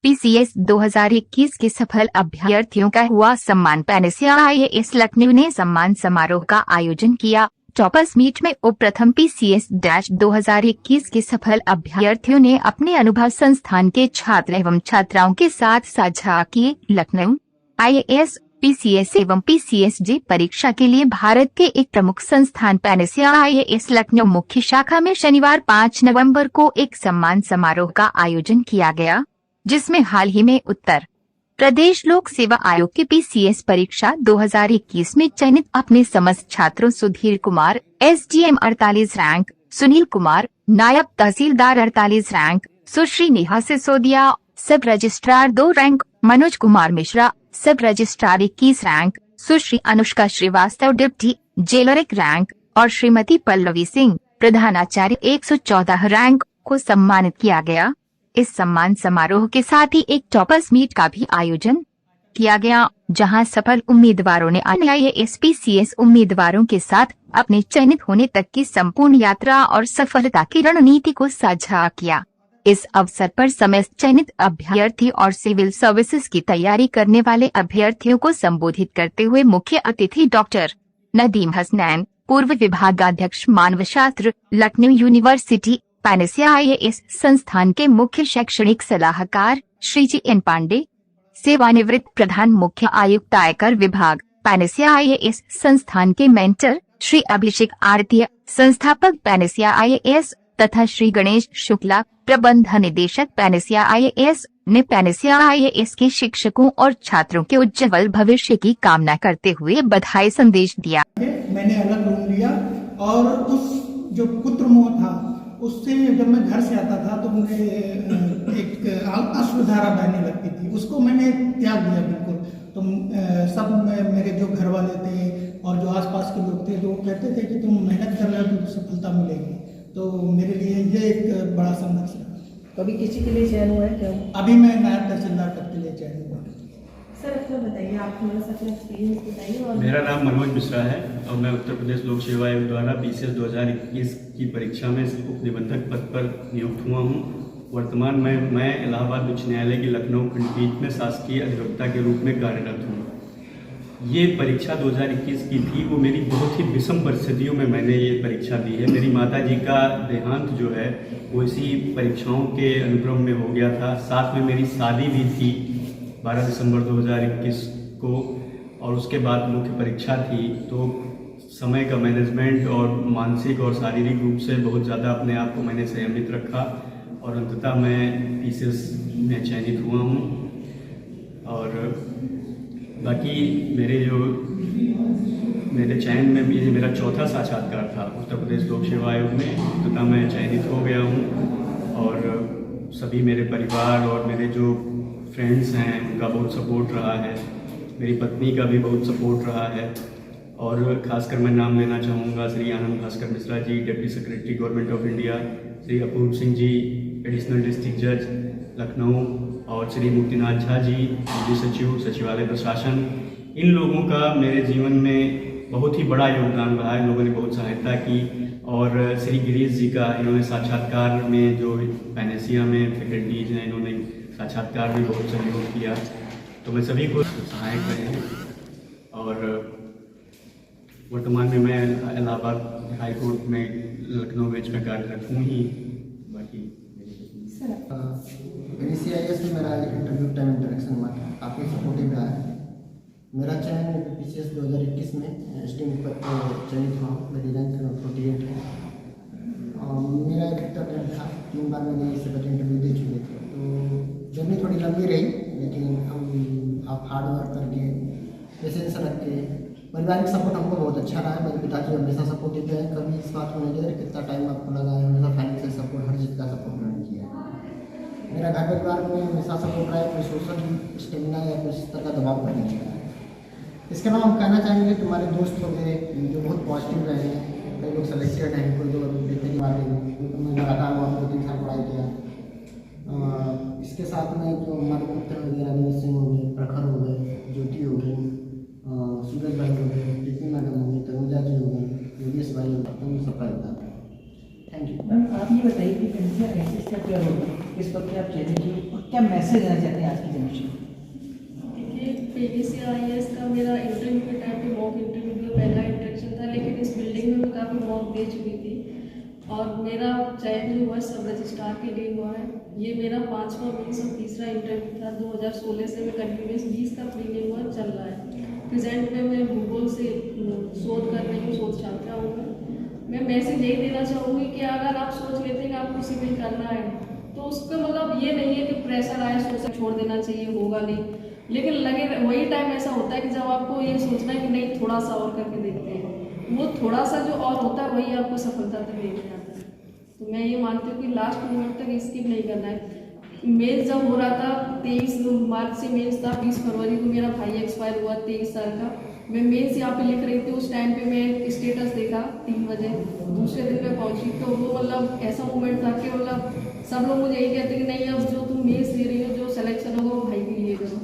PCS 2021 के सफल अभ्यर्थियों का हुआ सम्मान। पैनेसिया आईएएस लखनऊ ने सम्मान समारोह का आयोजन किया। टॉपर्स मीट में प्रथम पीसीएस-2021 के सफल अभ्यर्थियों ने अपने अनुभव संस्थान के छात्र एवं छात्राओं के साथ साझा किए। लखनऊ आईएएस पीसीएस एवं पीसीएसजी परीक्षा के लिए भारत के एक प्रमुख संस्थान पैनेसिया आईएएस लखनऊ मुख्य शाखा में शनिवार 5 नवंबर को एक सम्मान समारोह का आयोजन किया गया, जिसमें हाल ही में उत्तर प्रदेश लोक सेवा आयोग के पीसीएस परीक्षा 2021 में चयनित अपने समस्त छात्रों सुधीर कुमार एसडीएम 48 रैंक, सुनील कुमार नायब तहसीलदार 48 rank, Sushri Neha Sisodia sub registrar 2 rank, Manoj Kumar Mishra sub registrar 21 rank, Sushri Anushka Srivastava deputy jailer 1 rank और श्रीमती पल्लवी सिंह प्रधानाचार्य 114 रैंक को सम्मानित किया गया। इस सम्मान समारोह के साथ ही एक टॉपर्स मीट का भी आयोजन किया गया, जहां सफल उम्मीदवारों ने अन्य आईएएस पीसीएस उम्मीदवारों के साथ अपने चयनित होने तक की संपूर्ण यात्रा और सफलता की रणनीति को साझा किया। इस अवसर पर समस्त चयनित अभ्यर्थी और सिविल सर्विसेज की तैयारी करने वाले अभ्यर्थियों को संबोधित करते हुए मुख्य अतिथि डॉक्टर नदीम हसनैन, पूर्व विभागाध्यक्ष मानवशास्त्र, लखनऊ यूनिवर्सिटी पैनेसिया आईएएस संस्थान के मुख्य शैक्षणिक सलाहकार श्री जी एन पांडे, सेवानिवृत्त प्रधान मुख्य आयुक्त आयकर विभाग पैनेसिया आईएएस संस्थान के मेंटर श्री अभिषेक आरतीय, संस्थापक पैनेसिया आईएएस तथा श्री गणेश शुक्ला, प्रबंध निदेशक पैनेसिया आईएएस ने पैनेसिया आईएएस के शिक्षकों और छात्रों के उज्जवल भविष्य की कामना करते हुए बधाई संदेश दिया। मैंने अलग रूम लिया और उस जो पुत्र मोह था उससे जब मैं घर से आता था तो मुझे एक अश्रुधारा बहने लगती थी, उसको मैंने त्याग दिया बिल्कुल। तो सब मेरे जो घर वाले थे और जो आसपास के लोग थे, जो कहते थे कि तुम मेहनत कर रहे हो तो सफलता मिलेगी। तो मेरे लिए ये एक बड़ा संघर्ष रहा। कभी किसी के लिए चयन हुआ है क्या? अभी मैं नायब तहसीलदार पद के लिए चयन हुआ। सर अपना बताइए, आप थोड़ा सा अपना एक्सपीरियंस बताइए। और मेरा नाम मनोज मिश्रा है और मैं उत्तर प्रदेश लोक सेवा आयोग द्वारा पीसीएस 2021 की परीक्षा में उप निबंधक पद पर नियुक्त हुआ हूँ। वर्तमान में मैं इलाहाबाद उच्च न्यायालय की लखनऊ खंडपीठ में शासकीय अधिवक्ता के रूप में कार्यरत हूँ। ये परीक्षा 2021 की थी, वो मेरी बहुत ही विषम परिस्थितियों में मैंने ये परीक्षा दी है। मेरी माता जी का देहांत जो है वो इसी परीक्षाओं के अनुक्रम में हो गया था। साथ में मेरी शादी भी थी 12 दिसंबर 2021 को और उसके बाद मुख्य परीक्षा थी। तो समय का मैनेजमेंट और मानसिक और शारीरिक रूप से बहुत ज़्यादा अपने आप को मैंने संयमित रखा और अंततः मैं पीसीएस में चयनित हुआ हूँ। और बाकी मेरे चयन में भी मेरा चौथा साक्षात्कार था उत्तर प्रदेश लोक सेवा आयोग में, अंततः मैं चयनित हो गया हूँ। और सभी मेरे परिवार और मेरे जो फ्रेंड्स हैं उनका बहुत सपोर्ट रहा है, मेरी पत्नी का भी बहुत सपोर्ट रहा है। और खासकर मैं नाम लेना चाहूँगा Shri Anand Bhaskar Mishra ji, deputy secretary government of India, Shri Apurva Singh ji, additional district जज लखनऊ, और श्री मुक्तिनाथ झा जी, मुख्य सचिव सचिवालय प्रशासन। इन लोगों का मेरे जीवन में बहुत ही बड़ा योगदान रहा है, लोगों ने बहुत सहायता की। और श्री गिरीश जी का, इन्होंने साक्षात्कार में जो पैनेसिया में फैकल्टीज हैं, इन्होंने साक्षात्कार भी बहुत सहयोग किया। तो मैं सभी को सहायक रहे हैं। और वर्तमान में मैं इलाहाबाद हाई कोर्ट में लखनऊ बेंच में कार्यरत हूँ ही। बाकी PCIS में मेरा इंटरव्यू टाइम इंटरेक्शन हुआ था, काफ़ी सपोर्टिव रहा है। मेरा चयन पीसीएस 2021 में एसडीएम पद पर चयनित हुआ। मेरी रैंक 48 है और मेरा एक अटेम्प्ट था, 3 बार मैंने इससे पहले इंटरव्यू दे चुके थे। तो जर्नी थोड़ी लंबी रही, लेकिन हम आप हार्ड वर्क करके पेशेंस रख के, पारिवारिक सपोर्ट हमको बहुत अच्छा रहा है। मेरे पिताजी हमेशा सपोर्टिव है, कभी इस बात को नहीं कहते कितना टाइम आपको लगा है, हमेशा फाइनेंशियल सपोर्ट, हर चीज़ का सपोर्ट उन्होंने किया है। मेरा घर परिवार में हमेशा सपोर्ट रहा है, कोई सोशल स्टेमिना या कुछ इस तरह का दबाव पर नहीं चला है। इसके अलावा हम कहना चाहेंगे कि तुम्हारे दोस्त हो गए जो बहुत पॉजिटिव रहे हैं, कई लोग सेलेक्टेड हैं, कोई जो बेहतरीन वाले मैं लगातार वहाँ पर 2-3 साल पढ़ाई किया। इसके साथ में जो हमारे मित्र हो गए, राजेंद्र सिंह हो गए, प्रखर हो गए, ज्योति हो गए, सूरज भाई हो गए, टिप्पी मैडम हो गई, तनुजा जी हो गए, योगेश भाई हो गए, तो सबका योगदान है। Thank you. मैम आप ये बताइए कि पैनेसिया आईएएस का क्या रोल है, किस वक्त आप चयनित हुए और क्या मैसेज देना चाहते हैं आज की जनरेशन को? देखिए, PGCIS का मेरा इंटरव्यू के टाइम पे मॉक इंटरव्यू का पहला इंटरेक्शन था, लेकिन इस बिल्डिंग में मैं काफ़ी मॉक दे चुकी थी और मेरा चयन जो हुआ सब रजिस्ट्रार के लिए हुआ है। ये मेरा 5वां मीन्स और तीसरा इंटरव्यू था। 2016 से मैं कंटिन्यूस 20 का प्रीलिम चल रहा है। प्रेजेंट में मैं भूगोल से शोध कर रही हूँ, शोध छात्रा हूँ मैं मैसेज यही देना चाहूँगी कि अगर आप सोच लेते हैं कि आपको सिविल करना है तो उसका मतलब ये नहीं है कि प्रेशर आए सोच छोड़ देना चाहिए, होगा नहीं, लेकिन लगे वही टाइम ऐसा होता है कि जब आपको ये सोचना है कि नहीं थोड़ा सा और करके देखते हैं, वो थोड़ा सा जो और होता है वही आपको सफलता तक लेके जाता है। तो मैं ये मानती हूँ कि लास्ट मोमेंट तक स्किप नहीं करना है। मेंस जब हो रहा था 23 मार्च से मेंस था, 20 फरवरी को मेरा भाई एक्सपायर हुआ 23 साल का। मैं मेंस यहाँ पे लिख रही थी, उस टाइम पे मैं स्टेटस देखा 3 बजे, दूसरे दिन मैं पहुँची तो वो मतलब ऐसा मोमेंट था कि मतलब सब लोग मुझे यही कहते कि नहीं अब जो तुम मेंस दे रही हो, जो सिलेक्शन होगा वो भाई के लिए करो।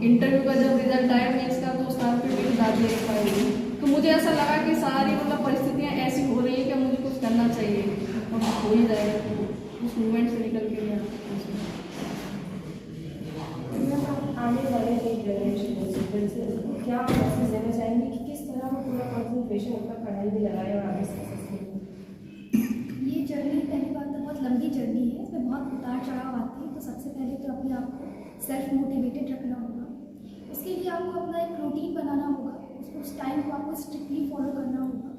इंटरव्यू का जब रिजल्ट आया मेंस का तो उस टाइम पर मेरी दादी एक्सपायर हुई, तो मुझे ऐसा लगा कि सारी मतलब परिस्थितियाँ ऐसी हो रही हैं कि मुझे कुछ करना चाहिए और हो ही जाएगा। तो उस मूवमेंट से निकल के मैं आने वाले एक जनरेशन को सिविल से क्या मैसेज देना चाहेंगे कि किस तरह वो पूरा कॉन्सेंट्रेशन अपना पढ़ाई भी लगाए और आगे सक्सेसफुल हो? ये जर्नी पहली बात तो बहुत लंबी जर्नी है, इसमें बहुत उतार चढ़ाव आते हैं। तो सबसे पहले तो अपने आप को सेल्फ मोटिवेटेड रखना होगा। उसके लिए आपको अपना एक रूटीन बनाना होगा, उस टाइम को आपको स्ट्रिक्टली फॉलो करना होगा।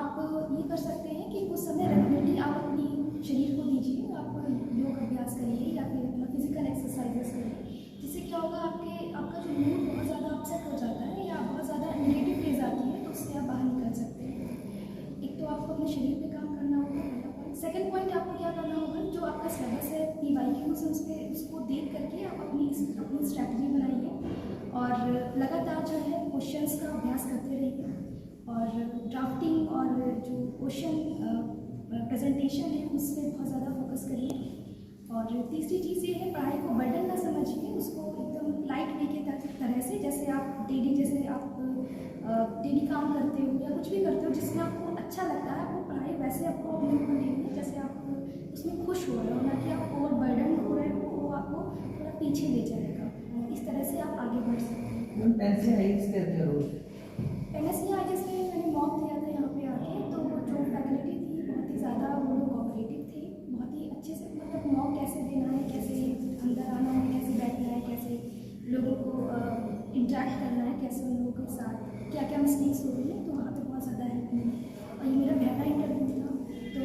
आप ये कर सकते हैं कि कुछ समय रेगुलरली आप अपनी शरीर को दीजिए, आप योग अभ्यास करिए या फिर अपना फिजिकल एक्सरसाइजेस करिए, जिससे क्या होगा आपका जो मूड बहुत ज़्यादा अपसेट हो जाता है या बहुत ज़्यादा नेगेटिव फेज आती है तो उससे आप बाहर निकल सकते हैं। एक तो आपको अपने शरीर पे काम करना होगा, पहला पॉइंट। सेकेंड पॉइंट आपको क्या करना होगा, जो आपका सिलेबस है PYQs उस पर उसको देख करके आप अपनी स्ट्रैटेजी बनाइए और लगातार जो है क्वेश्चंस का अभ्यास करते रहिए और ड्राफ्टिंग और जो क्वेश्चन प्रेजेंटेशन है उस पर बहुत ज़्यादा फोकस करिए। और तीसरी चीज़ ये है, पढ़ाई को बर्डन ना समझिए, उसको एकदम लाइट वे के तरह से, जैसे आप डेली काम करते हो या कुछ भी करते हो जिसमें आपको अच्छा लगता है, वो पढ़ाई वैसे आपको अपने ऊपर लेनी है जैसे आप उसमें खुश हो रहे हो, ना कि आप ओवर बर्डन हो रहे हो, वो आपको थोड़ा पीछे ले जाएगा। इस तरह से आप आगे बढ़ सकते हैं। NSCIS करते हो रोज? NSCIS में मैंने मॉक दिया था यहाँ पे आके, तो वो जो फैकल्टी थी बहुत ही ज़्यादा वो लोग कोऑपरेटिव थे, बहुत ही अच्छे से मतलब मॉक कैसे देना है, कैसे अंदर आना है, कैसे बैठना है, कैसे लोगों को इंटरेक्ट करना है, कैसे उन लोगों के साथ क्या क्या मिस्टेक्स हो रही है, तो वहाँ पे बहुत ज़्यादा हेल्प मिली। और ये मेरा पहला इंटरव्यू था, तो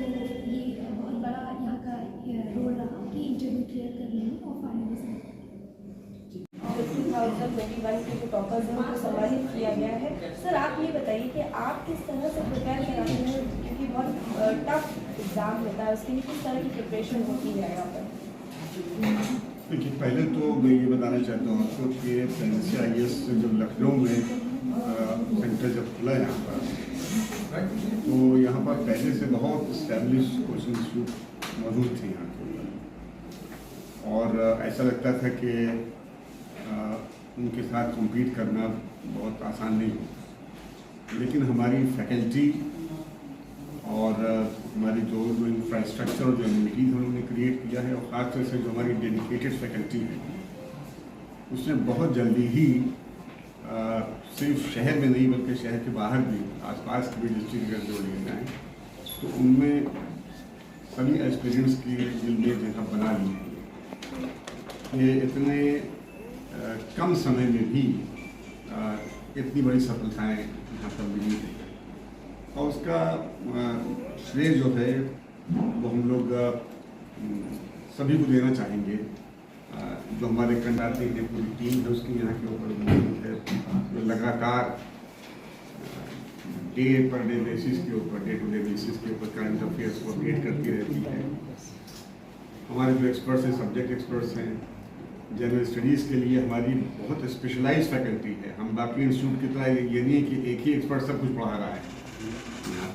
ये बहुत बड़ा यहाँ का रोल रहा कि इंटरव्यू क्लियर करने में और फाइनली से 2021 के जो टॉपर्स हैं उनको सम्मानित किया गया है। सर आप ये बताइए कि आप किस तरह से प्रिपेयर कराते हैं, क्योंकि बहुत टफ एग्ज़ाम होता है, उसके लिए किस तरह की प्रिपरेशन होती है यहाँ पर? देखिए, पहले तो मैं ये बताना चाहता हूँ आपको कि NSCIS जब लखनऊ में सेंटर जब खुला यहाँ पर, तो यहाँ पर पहले से बहुत इस्टेब्लिश कोचिंग इंस्टीट्यूट मौजूद थे यहाँ के, और ऐसा लगता था कि उनके साथ कम्पीट करना बहुत आसान नहीं हो। लेकिन हमारी फैकल्टी और हमारी जो इंफ्रास्ट्रक्चर और जो एमिनिटीज़ उन्होंने क्रिएट किया है, और ख़ासतौर से जो हमारी डेडिकेटेड फैकल्टी है, उसने बहुत जल्दी ही सिर्फ शहर में नहीं बल्कि शहर के बाहर भी आसपास के भी डिस्ट्रिक्ट अगर जोड़ लिए जाएँ तो उनमें सभी एस्पिरेंट्स की दिल में जगह बना ली है। ये इतने कम समय में भी इतनी बड़ी सफलताएं यहाँ पर मिली है, और उसका श्रेय जो है वो हम लोग सभी को देना चाहेंगे। जो हमारे कंडाते हैं पूरी टीम है उसकी यहाँ के ऊपर मौजूद है, जो लगातार डे पर डे बेसिस के ऊपर, डे टू डे बेसिस के ऊपर करंट अफेयर्स को अपडेट करती रहती है। हमारे जो एक्सपर्ट्स हैं, सब्जेक्ट एक्सपर्ट्स हैं, जनरल स्टडीज़ के लिए हमारी बहुत स्पेशलाइज्ड फैकल्टी है। हम बाकी इंस्टीट्यूट की तरह ये नहीं है कि एक ही एक्सपर्ट सब कुछ पढ़ा रहा है।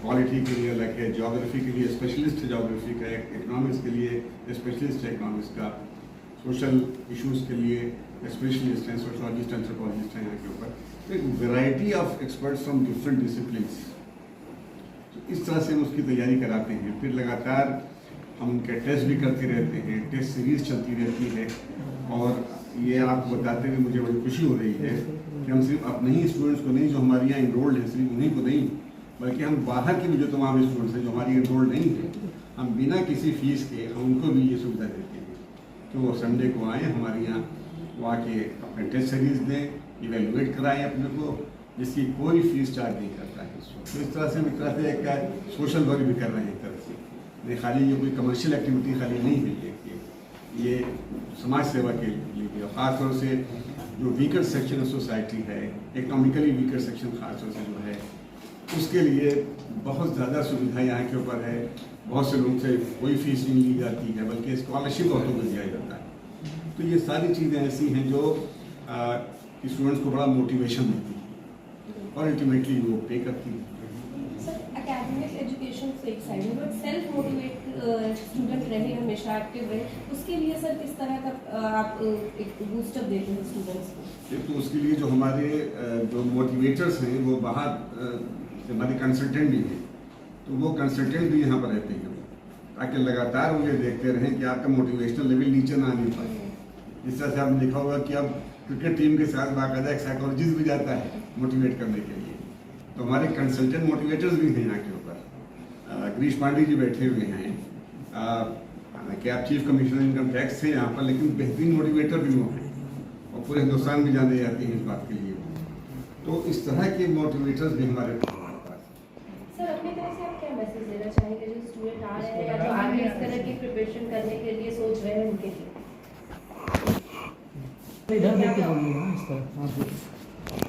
पॉलिटी के लिए अलग है, ज्योग्राफी के लिए स्पेशलिस्ट है ज्योग्राफी का, इकोनॉमिक्स के लिए स्पेशलिस्ट है इकोनॉमिक्स का, सोशल इश्यूज़ के लिए स्पेशलिस्ट हैं, सोशोलॉजिस्ट, एंथ्रोपोलॉजिस्ट हैं यहाँ के ऊपर। तो एक variety of experts from different disciplines. तो इस तरह से हम उसकी तैयारी कराते हैं। फिर लगातार हम उनके टेस्ट भी करते रहते हैं, टेस्ट सीरीज चलती रहती है, और ये आपको बताते हुए मुझे बड़ी खुशी हो रही है कि हम सिर्फ अपने ही स्टूडेंट्स को नहीं, जो हमारे यहाँ इनरोल्ड हैं, सिर्फ उन्हीं को नहीं, बल्कि हम बाहर के भी जो तमाम स्टूडेंट्स हैं जो हमारी इनरोल्ड नहीं है, हम बिना किसी फीस के हम उनको भी ये सुविधा देते हैं कि वो संडे को आएँ हमारे यहाँ, वो आके अपने टेस्ट सीरीज दें, इवेलुएट कराएं अपने को, जिसकी कोई फीस चार्ज नहीं करता है। तो इस तरह से हम एक तरह से एक सोशल वर्क भी कर रहे हैं एक तरह से, नहीं खाली ये कोई कमर्शियल एक्टिविटी खाली नहीं है, ये समाज सेवा के लिए, और ख़ासतौर से जो वीकर सेक्शन ऑफ सोसाइटी है, इकोनॉमिकली वीकर सेक्शन ख़ासतौर से जो है, उसके लिए बहुत ज़्यादा सुविधा यहाँ के ऊपर है। बहुत से लोगों से कोई फीस नहीं ली जाती है, बल्कि स्कॉलरशिप बहुतों को दिया जाता है। तो ये सारी चीज़ें ऐसी हैं जो स्टूडेंट्स को बड़ा मोटिवेशन देती है और अल्टीमेटली वो पे करती है। एकेडमिक एजुकेशन से एक साइड में, बट सेल्फ मोटिवेट स्टूडेंट रहे, हमेशा एक्टिव रहे, उसके लिए सर किस तरह का आप एक बूस्टअप देते हैं स्टूडेंट्स को? तो उसके लिए जो हमारे जो मोटिवेटर्स हैं वो बाहर हमारे कंसल्टेंट भी हैं, तो वो कंसल्टेंट भी यहाँ पर रहते हैं, ताकि लगातार मुझे देखते रहें कि आपका मोटिवेशनल लेवल नीचे ना आने पाए। जिस तरह से आपने देखा होगा कि अब क्रिकेट टीम के साथ बाकायदा एक साइकोलॉजिस्ट भी जाता है मोटिवेट करने के लिए, तो हमारे कंसल्टेंट मोटिवेटर्स भी हैं यहाँ के ऊपर। गिरीश पांडे जी बैठे हुए हैं, हालांकि आप चीफ कमिश्नर इनकम टैक्स हैं यहाँ पर, लेकिन बेहतरीन मोटिवेटर भी वो हैं और पूरे हिंदुस्तान में जाने जाते हैं इस बात के लिए। तो इस तरह के मोटिवेटर्स भी हमारे पास। सर अपनी तरफ से आप क्या मैसेज देना चाहेंगे जो स्टूडेंट आ रहे हैं या जो आगे इस तरह की प्रिपरेशन करने के लिए सोच रहे हैं उनके लिए? इधर देख के बोलिए ना इस तरह।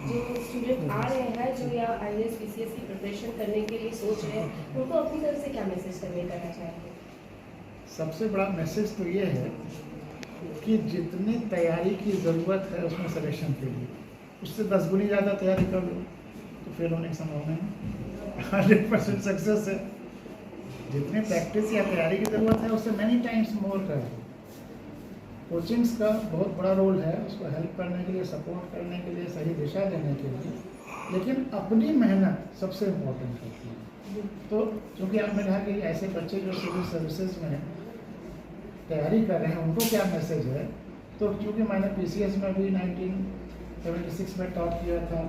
जो स्टूडेंट आ रहे हैं, जो या IAS PCS की प्रिपरेशन करने के लिए सोच रहे हैं, उनको अपनी तरफ से क्या मैसेज कन्वे करना चाहेंगे? सबसे बड़ा मैसेज तो ये है कि जितनी तैयारी की ज़रूरत है उसमें सिलेक्शन के लिए, उससे 10 गुनी ज़्यादा तैयारी कर लो तो फेल होने की संभावना है 100% सक्सेस है। जितनी प्रैक्टिस या तैयारी की ज़रूरत है उससे मैनी टाइम्स मोर कर लो। कोचिंग्स का बहुत बड़ा रोल है, उसको हेल्प करने के लिए, सपोर्ट करने के लिए, सही दिशा देने के लिए, लेकिन अपनी मेहनत सबसे इम्पोर्टेंट होती है। तो क्योंकि आपने कहा कि ऐसे बच्चे जो सिविल सर्विसेज में तैयारी कर रहे हैं उनको क्या मैसेज है, तो क्योंकि मैंने PCS में भी 1976 में टॉप किया था,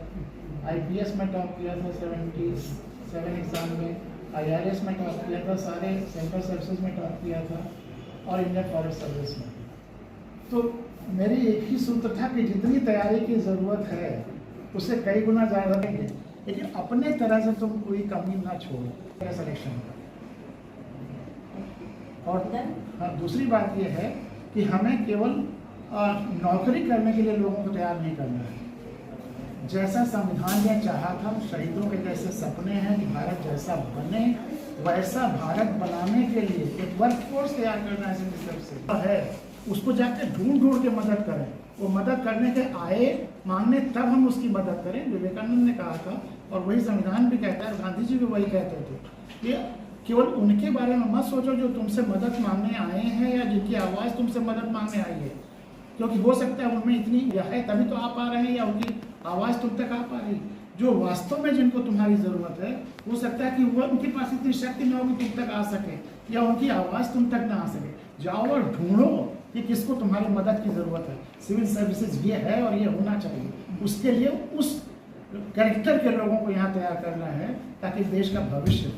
IPS में टॉप किया था 77 एग्ज़ाम में, IRS में टॉप किया था, सारे सेंट्रल सर्विसेज में टॉप किया था और इंडियन फॉरेस्ट सर्विस में। तो मेरी एक ही सूत्र था कि जितनी तैयारी की ज़रूरत है उससे कई गुना ज़्यादा देंगे, लेकिन अपने तरह से तुम कोई कमी ना छोड़ो सिलेक्शन का। और हाँ, दूसरी बात यह है कि हमें केवल नौकरी करने के लिए लोगों को तैयार नहीं करना है। जैसा संविधान ने चाहा था, शहीदों के जैसे सपने हैं कि भारत जैसा बने, वैसा भारत बनाने के लिए एक वर्कफोर्स तैयार करना है, उसको जाके ढूंढ के मदद करें। वो मदद करने के आए मांगने तब हम उसकी मदद करें। विवेकानंद ने कहा था और वही संविधान भी कहता है, गांधी जी भी वही कहते थे कि केवल उनके बारे में मत सोचो जो तुमसे मदद मांगने आए हैं या जिनकी आवाज़ तुमसे मदद मांगने आई है, क्योंकि हो सकता है उनमें इतनी है तभी तो आप आ रहे हैं या उनकी आवाज़ तुम तक आ पा रही। जो वास्तव में जिनको तुम्हारी ज़रूरत है, हो सकता है कि वो उनके पास इतनी शक्ति न हो कि तुम तक आ सके या उनकी आवाज़ तुम तक ना आ सके। जाओ और ढूंढो कि किसको तुम्हारी मदद की ज़रूरत है। सिविल सर्विसेज ये है और ये होना चाहिए। उसके लिए उस कैरेक्टर के लोगों को यहाँ तैयार करना है ताकि देश का भविष्य हो।